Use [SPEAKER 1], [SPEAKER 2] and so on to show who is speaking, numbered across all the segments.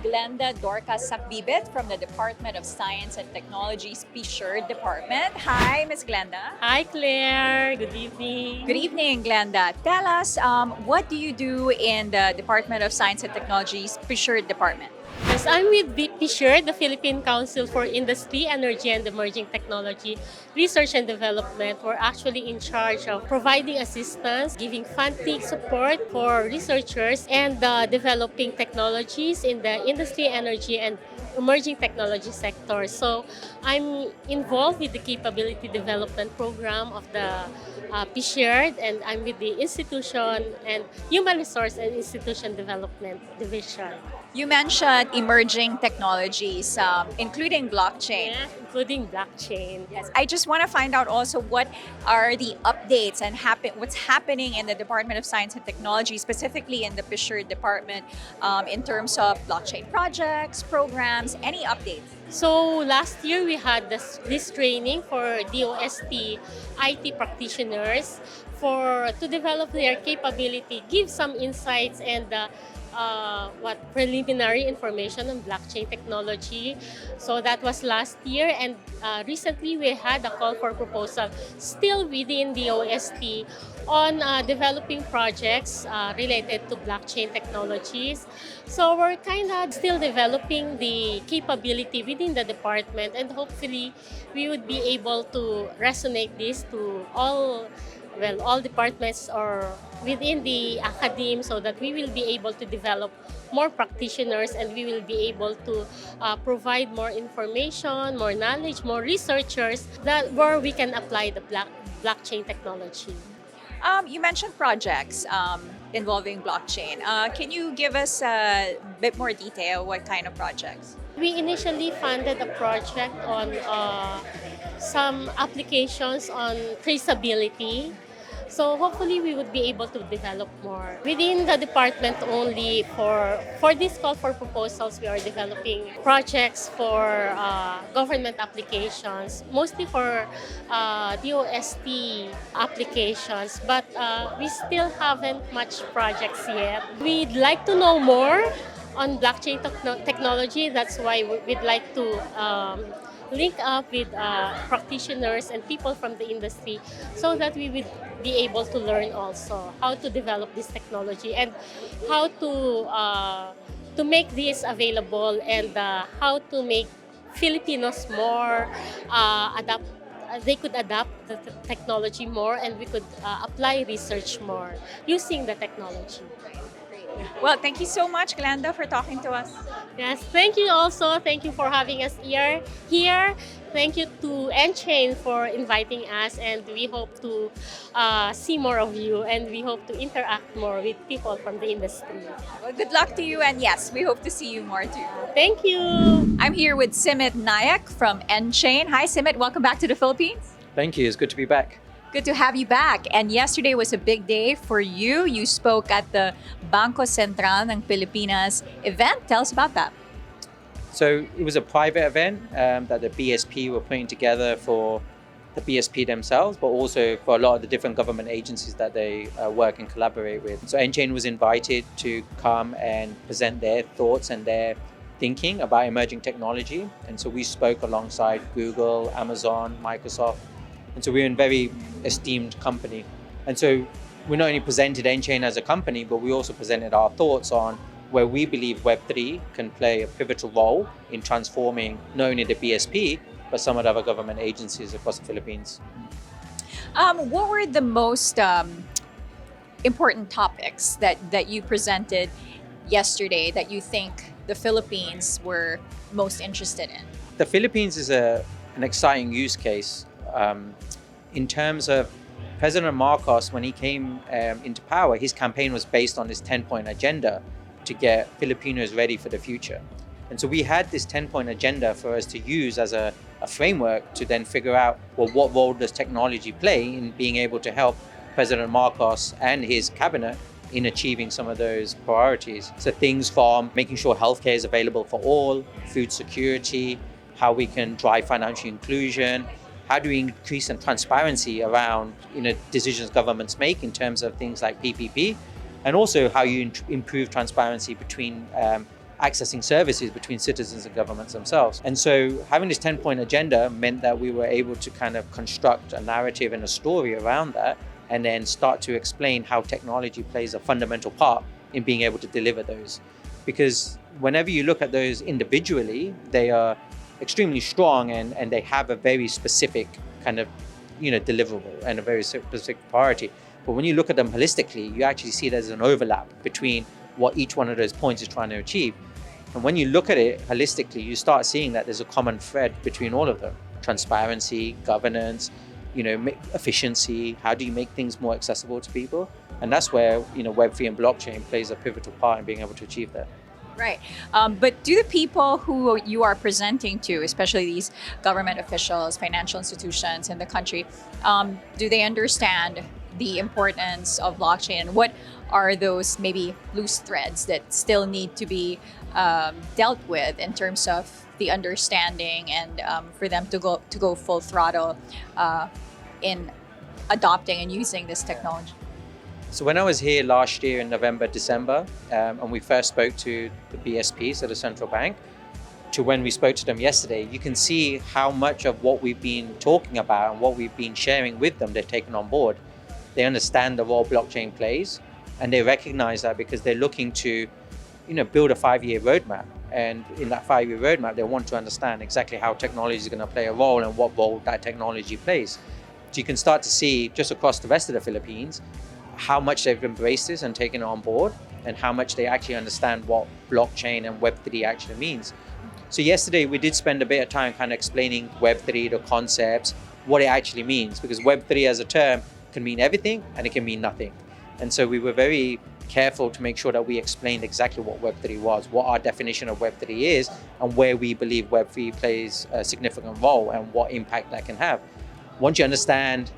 [SPEAKER 1] Glenda Dorcas Sacbibit from the Department of Science and Technology's CGBackstage department. Hi, Ms. Glenda.
[SPEAKER 2] Hi, Claire. Good evening.
[SPEAKER 1] Good evening, Glenda. Tell us, what do you do in the Department of Science and Technology's CGBackstage department?
[SPEAKER 2] Yes, I'm with CGBackstage, the Philippine Council for Industry, Energy, and Emerging Technology Research and Development. We're actually in charge of providing assistance, giving funding support for researchers, and developing technologies in the industry, energy, and emerging technology sector. So I'm involved with the capability development program of the CGBackstage, and I'm with the institution and human resource and institution development division.
[SPEAKER 1] You mentioned emerging technologies, including blockchain.
[SPEAKER 2] Yes, including blockchain.
[SPEAKER 1] Yes, I just want to find out also what are the updates and what's happening in the Department of Science and Technology, specifically in the CGBackstage department, in terms of blockchain projects, programs, any updates?
[SPEAKER 2] So last year we had this training for DOST IT practitioners to develop their capability, give some insights and preliminary information on blockchain technology. So that was last year, and recently we had a call for proposal still within the OST on developing projects related to blockchain technologies. So we're kind of still developing the capability within the department, and hopefully we would be able to resonate this to all departments or within the academe, so that we will be able to develop more practitioners, and we will be able to provide more information, more knowledge, more researchers where we can apply the blockchain technology.
[SPEAKER 1] You mentioned projects involving blockchain. Can you give us a bit more detail? What kind of projects?
[SPEAKER 2] We initially funded a project on some applications on traceability. So hopefully we would be able to develop more. Within the department only, for this call for proposals, we are developing projects for government applications, mostly for DOST applications, but we still haven't much projects yet. We'd like to know more on blockchain technology. That's why we'd like to link up with practitioners and people from the industry, so that we would be able to learn also how to develop this technology and how to make this available, and how to make Filipinos more they could adapt the technology more, and we could apply research more using the technology.
[SPEAKER 1] Well, thank you so much, Glenda, for talking to us.
[SPEAKER 2] Yes, thank you also. Thank you for having us here. Thank you to nChain for inviting us, and we hope to see more of you, and we hope to interact more with people from the industry.
[SPEAKER 1] Well, good luck to you, and yes, we hope to see you more too.
[SPEAKER 2] Thank you.
[SPEAKER 1] I'm here with Simit Naik from nChain. Hi, Simit. Welcome back to the Philippines.
[SPEAKER 3] Thank you. It's good to be back.
[SPEAKER 1] Good to have you back. And yesterday was a big day for you. You spoke at the Bangko Sentral ng Pilipinas event. Tell us about that.
[SPEAKER 3] So it was a private event that the BSP were putting together for the BSP themselves, but also for a lot of the different government agencies that they work and collaborate with. So nChain was invited to come and present their thoughts and their thinking about emerging technology. And so we spoke alongside Google, Amazon, Microsoft. And so we're in very esteemed company. And so we not only presented nChain as a company, but we also presented our thoughts on where we believe Web3 can play a pivotal role in transforming not only the BSP, but some of the other government agencies across the Philippines.
[SPEAKER 1] What were the most important topics that you presented yesterday that you think the Philippines were most interested in?
[SPEAKER 3] The Philippines is an exciting use case. In terms of President Marcos, when he came into power, his campaign was based on this 10-point agenda to get Filipinos ready for the future. And so we had this 10-point agenda for us to use as a framework to then figure out, well, what role does technology play in being able to help President Marcos and his cabinet in achieving some of those priorities. So things from making sure healthcare is available for all, food security, how we can drive financial inclusion, how do we increase some transparency around decisions governments make in terms of things like PPP, and also how you improve transparency between accessing services between citizens and governments themselves. And so having this 10-point agenda meant that we were able to kind of construct a narrative and a story around that, and then start to explain how technology plays a fundamental part in being able to deliver those. Because whenever you look at those individually, they are extremely strong and they have a very specific kind of deliverable and a very specific priority. But when you look at them holistically, you actually see there's an overlap between what each one of those points is trying to achieve. And when you look at it holistically, you start seeing that there's a common thread between all of them. Transparency, governance, efficiency, how do you make things more accessible to people? And that's where Web3 and blockchain plays a pivotal part in being able to achieve that.
[SPEAKER 1] Right. But do the people who you are presenting to, especially these government officials, financial institutions in the country, do they understand the importance of blockchain? And what are those maybe loose threads that still need to be dealt with in terms of the understanding and for them to go full throttle in adopting and using this technology?
[SPEAKER 3] So when I was here last year in November, December, and we first spoke to the BSP, so the central bank, to when we spoke to them yesterday, you can see how much of what we've been talking about and what we've been sharing with them, they've taken on board. They understand the role blockchain plays, and they recognize that because they're looking to, build a 5-year roadmap. And in that 5-year roadmap, they want to understand exactly how technology is going to play a role and what role that technology plays. So you can start to see just across the rest of the Philippines, how much they've embraced this and taken it on board, and how much they actually understand what blockchain and Web3 actually means. So yesterday we did spend a bit of time kind of explaining Web3, the concepts, what it actually means, because Web3 as a term can mean everything and it can mean nothing. And so we were very careful to make sure that we explained exactly what Web3 was, what our definition of Web3 is, and where we believe Web3 plays a significant role and what impact that can have. Once you understand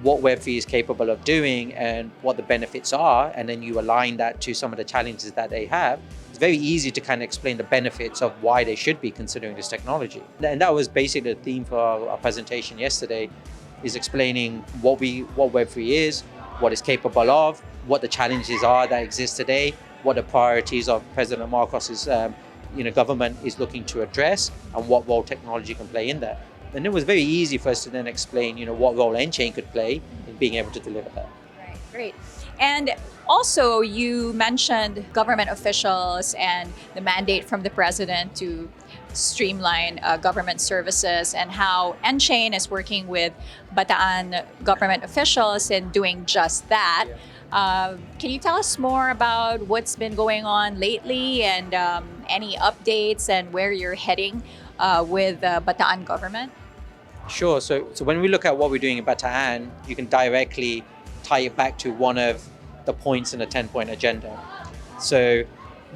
[SPEAKER 3] what Web3 is capable of doing and what the benefits are, and then you align that to some of the challenges that they have, it's very easy to kind of explain the benefits of why they should be considering this technology. And that was basically the theme for our presentation yesterday, is explaining what Web3 is, what it's capable of, what the challenges are that exist today, what the priorities of President Marcos's government is looking to address, and what role technology can play in that. And it was very easy for us to then explain, what role nChain could play in being able to deliver that.
[SPEAKER 1] Right, great. And also, you mentioned government officials and the mandate from the president to streamline government services, and how nChain is working with Bataan government officials in doing just that. Can you tell us more about what's been going on lately and any updates and where you're heading with the Bataan government?
[SPEAKER 3] Sure. So when we look at what we're doing in Bataan, you can directly tie it back to one of the points in the 10-point agenda. So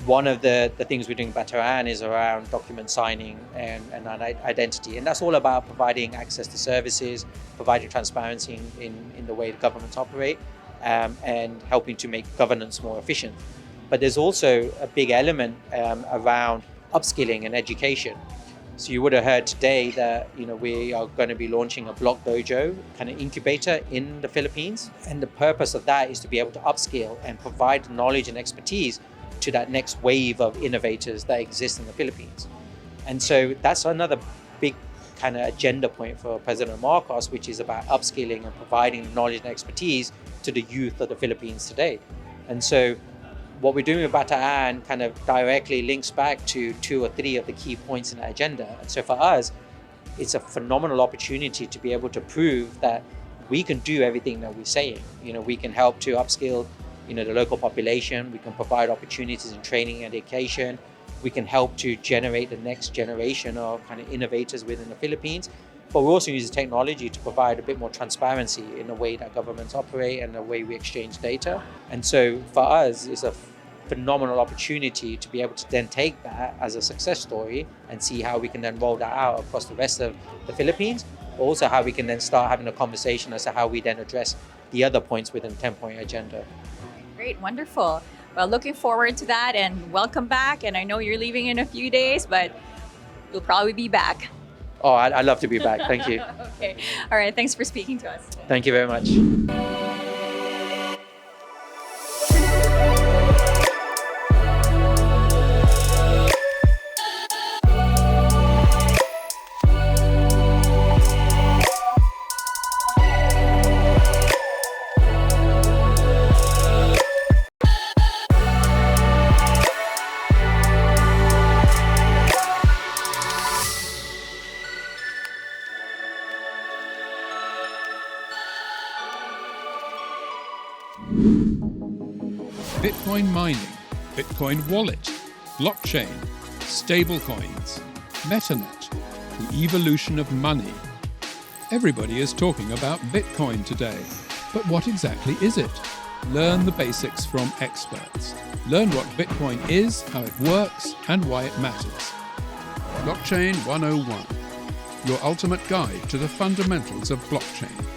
[SPEAKER 3] one of the things we're doing in Bataan is around document signing and identity. And that's all about providing access to services, providing transparency in the way the governments operate, and helping to make governance more efficient. But there's also a big element around upskilling and education. So you would have heard today that we are going to be launching a Block Dojo kind of incubator in the Philippines. And the purpose of that is to be able to upskill and provide knowledge and expertise to that next wave of innovators that exist in the Philippines. And so that's another big kind of agenda point for President Marcos, which is about upskilling and providing knowledge and expertise to the youth of the Philippines today. And so what we're doing with Bataan kind of directly links back to 2 or 3 of the key points in the agenda. And so for us, it's a phenomenal opportunity to be able to prove that we can do everything that we're saying. We can help to upskill, the local population. We can provide opportunities in training and education. We can help to generate the next generation of kind of innovators within the Philippines. But we also use technology to provide a bit more transparency in the way that governments operate and the way we exchange data. And so for us, it's a phenomenal opportunity to be able to then take that as a success story and see how we can then roll that out across the rest of the Philippines, but also how we can then start having a conversation as to how we then address the other points within the 10-point agenda.
[SPEAKER 1] Great, wonderful. Well, looking forward to that, and welcome back. And I know you're leaving in a few days, but you'll probably be back.
[SPEAKER 3] Oh, I'd love to be back. Thank you.
[SPEAKER 1] Okay. All right. Thanks for speaking to us.
[SPEAKER 3] Thank you very much.
[SPEAKER 4] Bitcoin mining, Bitcoin wallet, blockchain, stablecoins, MetaNet, the evolution of money. Everybody is talking about Bitcoin today, but what exactly is it? Learn the basics from experts. Learn what Bitcoin is, how it works, and why it matters. Blockchain 101, your ultimate guide to the fundamentals of blockchain.